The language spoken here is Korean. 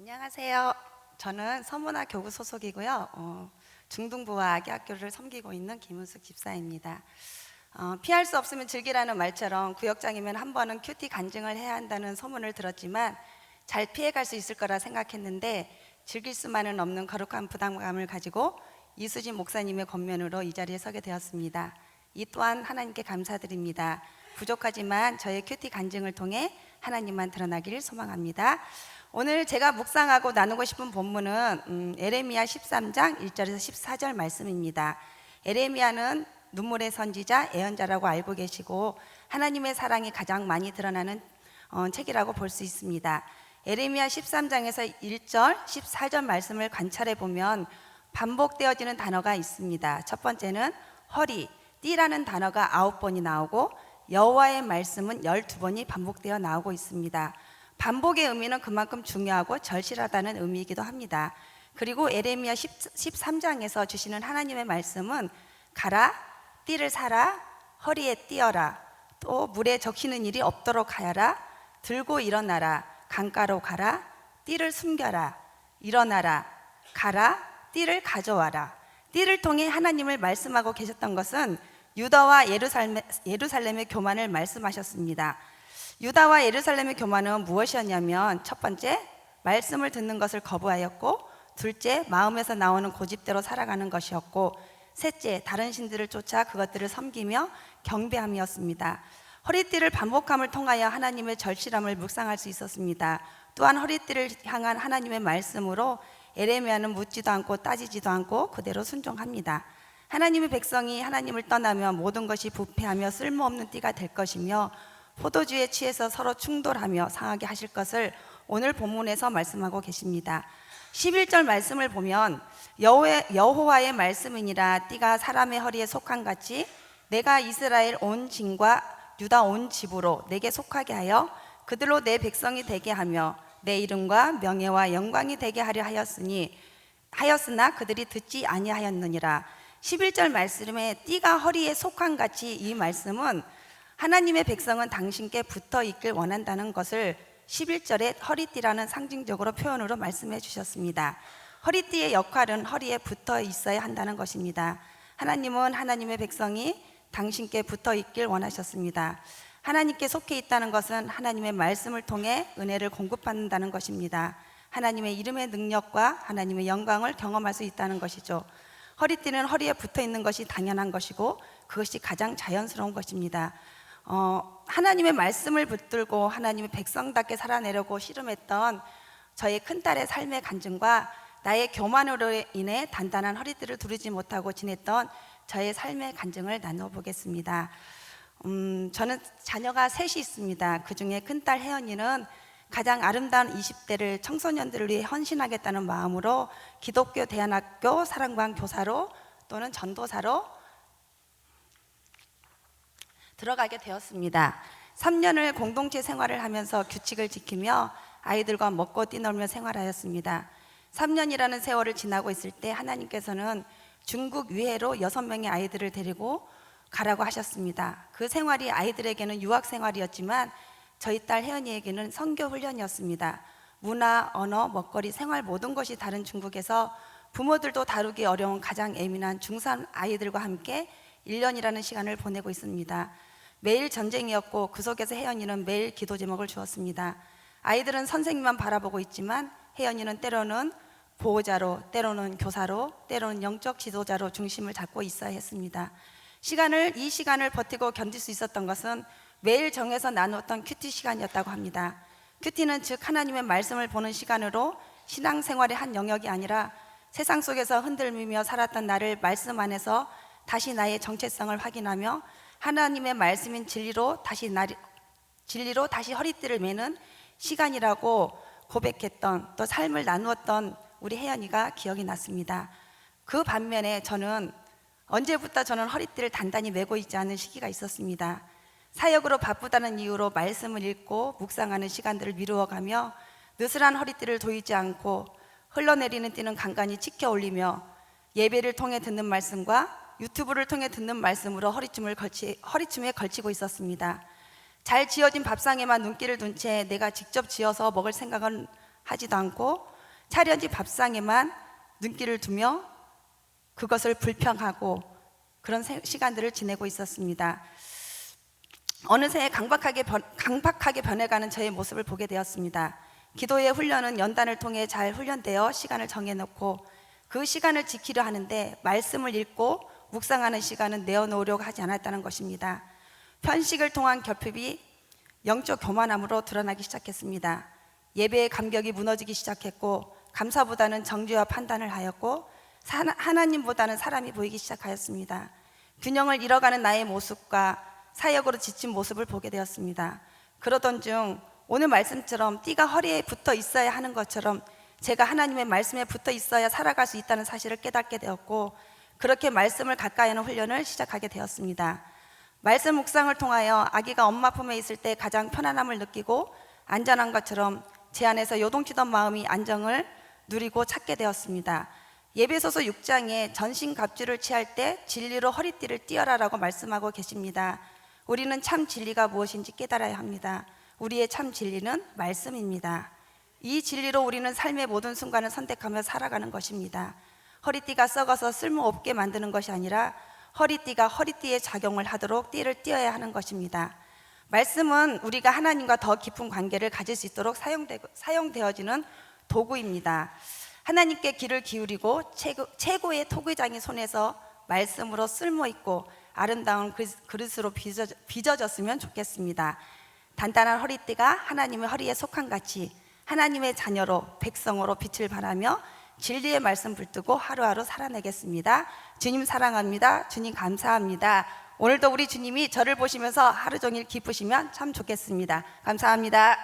안녕하세요. 저는 서문화 교구 소속이고요. 중등부와 아기학교를 섬기고 있는 김은숙 집사입니다. 피할 수 없으면 즐기라는 말처럼 구역장이면 한 번은 큐티 간증을 해야 한다는 소문을 들었지만 잘 피해갈 수 있을 거라 생각했는데 즐길 수만은 없는 거룩한 부담감을 가지고 이수진 목사님의 권면으로 이 자리에 서게 되었습니다. 이 또한 하나님께 감사드립니다. 부족하지만 저의 큐티 간증을 통해 하나님만 드러나기를 소망합니다. 오늘 제가 묵상하고 나누고 싶은 본문은 에레미야 13장 1절에서 14절 말씀입니다. 에레미야는 눈물의 선지자, 예언자라고 알고 계시고 하나님의 사랑이 가장 많이 드러나는 책이라고 볼 수 있습니다. 에레미야 13장에서 1절, 14절 말씀을 관찰해 보면 반복되어지는 단어가 있습니다. 첫 번째는 허리, 띠라는 단어가 9번이 나오고 여호와의 말씀은 12번이 반복되어 나오고 있습니다. 반복의 의미는 그만큼 중요하고 절실하다는 의미이기도 합니다. 그리고 에레미야 13장에서 주시는 하나님의 말씀은 가라, 띠를 사라, 허리에 띄어라, 또 물에 적시는 일이 없도록 하여라, 들고 일어나라, 강가로 가라, 띠를 숨겨라, 일어나라, 가라, 띠를 가져와라. 띠를 통해 하나님을 말씀하고 계셨던 것은 유다와 예루살렘의 교만을 말씀하셨습니다. 유다와 예루살렘의 교만은 무엇이었냐면 첫 번째, 말씀을 듣는 것을 거부하였고, 둘째, 마음에서 나오는 고집대로 살아가는 것이었고, 셋째, 다른 신들을 쫓아 그것들을 섬기며 경배함이었습니다. 허리띠를 반복함을 통하여 하나님의 절실함을 묵상할 수 있었습니다. 또한 허리띠를 향한 하나님의 말씀으로 에레미야는 묻지도 않고 따지지도 않고 그대로 순종합니다. 하나님의 백성이 하나님을 떠나면 모든 것이 부패하며 쓸모없는 띠가 될 것이며 포도주에 취해서 서로 충돌하며 상하게 하실 것을 오늘 본문에서 말씀하고 계십니다. 11절 말씀을 보면 여호와의 말씀이니라, 띠가 사람의 허리에 속한 같이 내가 이스라엘 온 진과 유다 온 집으로 내게 속하게 하여 그들로 내 백성이 되게 하며 내 이름과 명예와 영광이 되게 하려 하였으나 그들이 듣지 아니하였느니라. 11절 말씀에 띠가 허리에 속한 같이, 이 말씀은 하나님의 백성은 당신께 붙어 있길 원한다는 것을 11절에 허리띠라는 상징적으로 표현으로 말씀해 주셨습니다. 허리띠의 역할은 허리에 붙어 있어야 한다는 것입니다. 하나님은 하나님의 백성이 당신께 붙어 있길 원하셨습니다. 하나님께 속해 있다는 것은 하나님의 말씀을 통해 은혜를 공급받는다는 것입니다. 하나님의 이름의 능력과 하나님의 영광을 경험할 수 있다는 것이죠. 허리띠는 허리에 붙어 있는 것이 당연한 것이고 그것이 가장 자연스러운 것입니다. 하나님의 말씀을 붙들고 하나님의 백성답게 살아내려고 씨름했던 저의 큰딸의 삶의 간증과 나의 교만으로 인해 단단한 허리띠를 두르지 못하고 지냈던 저의 삶의 간증을 나눠보겠습니다. 저는 자녀가 셋이 있습니다. 그 중에 큰딸 혜연이는 가장 아름다운 20대를 청소년들을 위해 헌신하겠다는 마음으로 기독교 대안학교 사랑방 교사로 또는 전도사로 들어가게 되었습니다. 3년을 공동체 생활을 하면서 규칙을 지키며 아이들과 먹고 뛰놀며 생활하였습니다. 3년이라는 세월을 지나고 있을 때 하나님께서는 중국 위해로 6명의 아이들을 데리고 가라고 하셨습니다. 그 생활이 아이들에게는 유학 생활이었지만 저희 딸 혜연이에게는 선교 훈련이었습니다. 문화, 언어, 먹거리, 생활 모든 것이 다른 중국에서 부모들도 다루기 어려운 가장 예민한 중3 아이들과 함께 1년이라는 시간을 보내고 있습니다. 매일 전쟁이었고 그 속에서 혜연이는 매일 기도 제목을 주었습니다. 아이들은 선생님만 바라보고 있지만 혜연이는 때로는 보호자로, 때로는 교사로, 때로는 영적 지도자로 중심을 잡고 있어야 했습니다. 이 시간을 버티고 견딜 수 있었던 것은 매일 정해서 나누었던 큐티 시간이었다고 합니다. 큐티는 즉 하나님의 말씀을 보는 시간으로 신앙생활의 한 영역이 아니라 세상 속에서 흔들리며 살았던 나를 말씀 안에서 다시 나의 정체성을 확인하며 하나님의 말씀인 진리로 다시 허리띠를 매는 시간이라고 고백했던, 또 삶을 나누었던 우리 혜연이가 기억이 났습니다. 그 반면에 언제부터 저는 허리띠를 단단히 매고 있지 않은 시기가 있었습니다. 사역으로 바쁘다는 이유로 말씀을 읽고 묵상하는 시간들을 미루어가며 느슨한 허리띠를 조이지 않고 흘러내리는 띠는 간간히 치켜 올리며 예배를 통해 듣는 말씀과 유튜브를 통해 듣는 말씀으로 허리춤에 걸치고 있었습니다. 잘 지어진 밥상에만 눈길을 둔 채 내가 직접 지어서 먹을 생각은 하지도 않고 차려진 밥상에만 눈길을 두며 그것을 불평하고 그런 시간들을 지내고 있었습니다. 어느새 강박하게 변해가는 저의 모습을 보게 되었습니다. 기도의 훈련은 연단을 통해 잘 훈련되어 시간을 정해놓고 그 시간을 지키려 하는데 말씀을 읽고 묵상하는 시간은 내어놓으려고 하지 않았다는 것입니다. 편식을 통한 결핍이 영적 교만함으로 드러나기 시작했습니다. 예배의 감격이 무너지기 시작했고 감사보다는 정죄와 판단을 하였고 하나님보다는 사람이 보이기 시작하였습니다. 균형을 잃어가는 나의 모습과 사역으로 지친 모습을 보게 되었습니다. 그러던 중 오늘 말씀처럼 띠가 허리에 붙어 있어야 하는 것처럼 제가 하나님의 말씀에 붙어 있어야 살아갈 수 있다는 사실을 깨닫게 되었고 그렇게 말씀을 가까이 하는 훈련을 시작하게 되었습니다. 말씀 묵상을 통하여 아기가 엄마 품에 있을 때 가장 편안함을 느끼고 안전한 것처럼 제 안에서 요동치던 마음이 안정을 누리고 찾게 되었습니다. 예배소서 6장에 전신갑주를 취할 때 진리로 허리띠를 띄어라라고 말씀하고 계십니다. 우리는 참 진리가 무엇인지 깨달아야 합니다. 우리의 참 진리는 말씀입니다. 이 진리로 우리는 삶의 모든 순간을 선택하며 살아가는 것입니다. 허리띠가 썩어서 쓸모없게 만드는 것이 아니라 허리띠가 허리띠의 작용을 하도록 띠를 띄어야 하는 것입니다. 말씀은 우리가 하나님과 더 깊은 관계를 가질 수 있도록 사용되어지는 도구입니다. 하나님께 귀를 기울이고 최고의 토기장의 손에서 말씀으로 쓸모있고 아름다운 그릇으로 빚어졌으면 좋겠습니다. 단단한 허리띠가 하나님의 허리에 속한 같이 하나님의 자녀로 백성으로 빛을 발하며 진리의 말씀 붙들고 하루하루 살아내겠습니다. 주님 사랑합니다. 주님 감사합니다. 오늘도 우리 주님이 저를 보시면서 하루 종일 기쁘시면 참 좋겠습니다. 감사합니다.